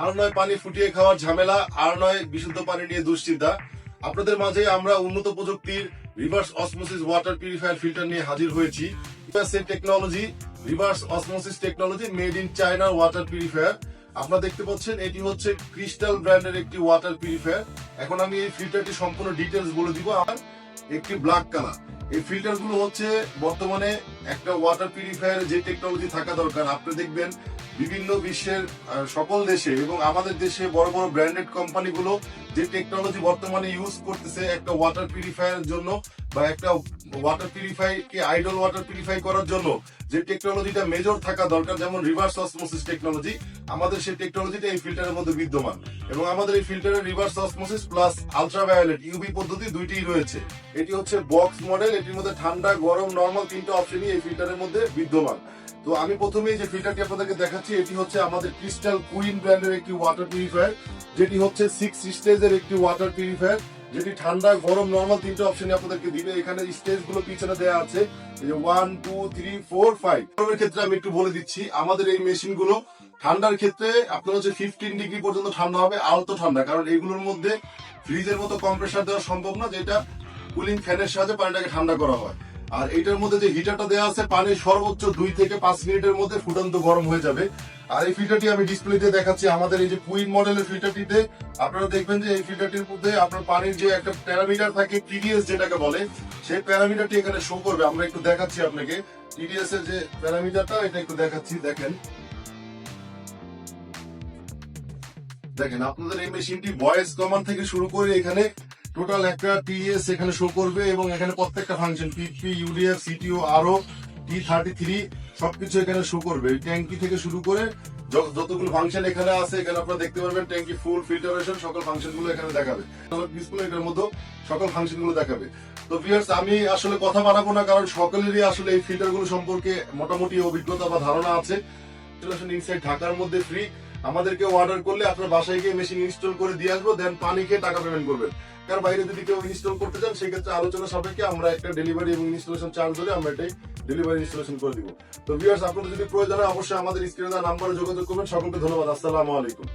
আর নয় পানি ফুটিয়ে খাওয়ার ঝামেলা, আর নয় বিশুদ্ধ পানি নিয়ে দুশ্চিন্তা। আপনাদের মাঝে আমরা উন্নত প্রযুক্তির reverse osmosis water purifier filter নিয়ে হাজির হয়েছি। Technology, reverse osmosis technology, made in China water purifier. আপনারা দেখতে পাচ্ছেন এটি হচ্ছে ক্রিস্টাল ব্র্যান্ডের একটি ওয়াটার পিউরিফায়ার। এখন আমি এই ফিল্টারটি সম্পূর্ণ ডিটেলস বলে দিব। আর একটি ব্ল্যাক কালার, এই ফিল্টার গুলো হচ্ছে বর্তমানে একটা ওয়াটার পিউরিফায়ার যে টেকনোলজি থাকা দরকার। আপনি দেখবেন বিভিন্ন বিশ্বের সকল দেশে এবং আমাদের দেশে বড় বড় ব্র্যান্ডেড কোম্পানিগুলো যে টেকনোলজি বর্তমানে ইউজ করতেছে একটা ওয়াটার পিউরিফায়ার জন্য, বা একটা ওয়াটার পিউরিফাই কে আইডল ওয়াটার পিউরিফাই করার জন্য যে টেকনোলজিটা মেজর থাকা দরকার, যেমন রিভার্স অসমোসিস টেকনোলজি, আমাদের সেই টেকনোলজিটা এই ফিল্টারের মধ্যে বিদ্যমান। এবং আমাদের এই ফিল্টারের reverse osmosis plus ultraviolet UV পদ্ধতি দুইটিই রয়েছে। এটি হচ্ছে বক্স মডেল, এটির মধ্যে ঠান্ডা, গরম, নরমাল তিনটা অপশনই এই ফিল্টারের মধ্যে বিদ্যমান। তো আমি প্রথমেই যে ফিল্টারটি আপনাদেরকে দেখাচ্ছি, এটি হচ্ছে আমাদের ক্রিস্টাল কুইন ব্র্যান্ডের একটি ওয়াটার পিউরিফায়ার, যেটি হচ্ছে 6 স্টেজের একটি ওয়াটার পিউরিফায়ার, যেটি ঠান্ডা, গরম, নরমাল তিনটা অপশন আপনাদেরকে দিবে। এখানে স্টেজ গুলো পিছনে দেওয়া আছে, 1 2 3 4 5। গরমের ক্ষেত্রে আমি একটু বলে দিচ্ছি, আমাদের এই মেশিন গুলো ঠান্ডার ক্ষেত্রে আপনার হচ্ছে 15 ডিগ্রি পর্যন্ত ঠান্ডা হবে, আলতো ঠান্ডা, কারণ এইগুলোর মধ্যে ফ্রিজের মতো কম্প্রেসার দেওয়া সম্ভব না, যেটা কুলিং ফ্যানের সাহায্যে পানিটাকে ঠান্ডা করা হয়। আর এটার মধ্যে যে হিটারটা দেওয়া আছে, পানি সর্বোচ্চ 2 থেকে 5 মিনিটের মধ্যে ফুটন্ত গরম হয়ে যাবে। আর এই ফিল্টারটি আমি ডিসপ্লেতে দেখাচ্ছি, আমাদের এই যে কুইন মডেলের ফিল্টারটিতে আপনারা দেখবেন যে এই ফিল্টারটির মধ্যে আপনার পানির যে একটা প্যারামিটার থাকে, টিডিএস যেটাকে বলে, সেই প্যারামিটারটি এখানে শো করবে। আমরা একটু দেখাচ্ছি আপনাকে টিডিএস এর যে প্যারামিটারটা, এটা একটু দেখাচ্ছি। দেখেন আপনাদের এই মেশিনটি ভয়েস কমান্ড থেকে শুরু করে এখানে টোটাল একটা টিএস এখানে শো করবে, এবং এখানে প্রত্যেকটা ফাংশন পিপি, ইউডিএফ, সিটিও, আরও T33 সবকিছু এখানে শো করবে। ট্যাঙ্কি থেকে শুরু করে যতগুলো ফাংশন এখানে আছে, এখানে আপনারা দেখতে পারবেন ট্যাঙ্কি ফুল, ফিল্টারেশন, সকল ফাংশন গুলো এখানে দেখাবে। ডিসপ্লে এটার মধ্যে সকল ফাংশন গুলো দেখাবে। তো ভিউয়ার্স, আমি আসলে কথা বাড়াবো না, কারণ সকলেরই আসলে এই ফিল্টার গুলো সম্পর্কে মোটামুটি অভিজ্ঞতা বা ধারণা আছে। ইনসাইড ঢাকার মধ্যে ফ্রি, আমাদেরকে অর্ডার করলে আপনার বাসায় গিয়ে মেশিন ইনস্টল করে দিয়ে আসবো, দেন পানি খেয়ে টাকা পেমেন্ট করবেন। কারণ বাইরে যদি কেউ ইনস্টল করতে চান, সেক্ষেত্রে আলোচনা সাপেক্ষে আমরা একটা ডেলিভারি এবং ইনস্টলেশন চার্জ ধরে আমরা এটাই ডেলিভারি ইনস্টলেশন করে দিব। তো ভিউয়ার্স, আপনাদের যদি প্রয়োজন হয় অবশ্যই আমাদের স্ক্রিনে দেওয়া নাম্বারে যোগাযোগ করবেন। সকলকে ধন্যবাদ। আসসালামু আলাইকুম।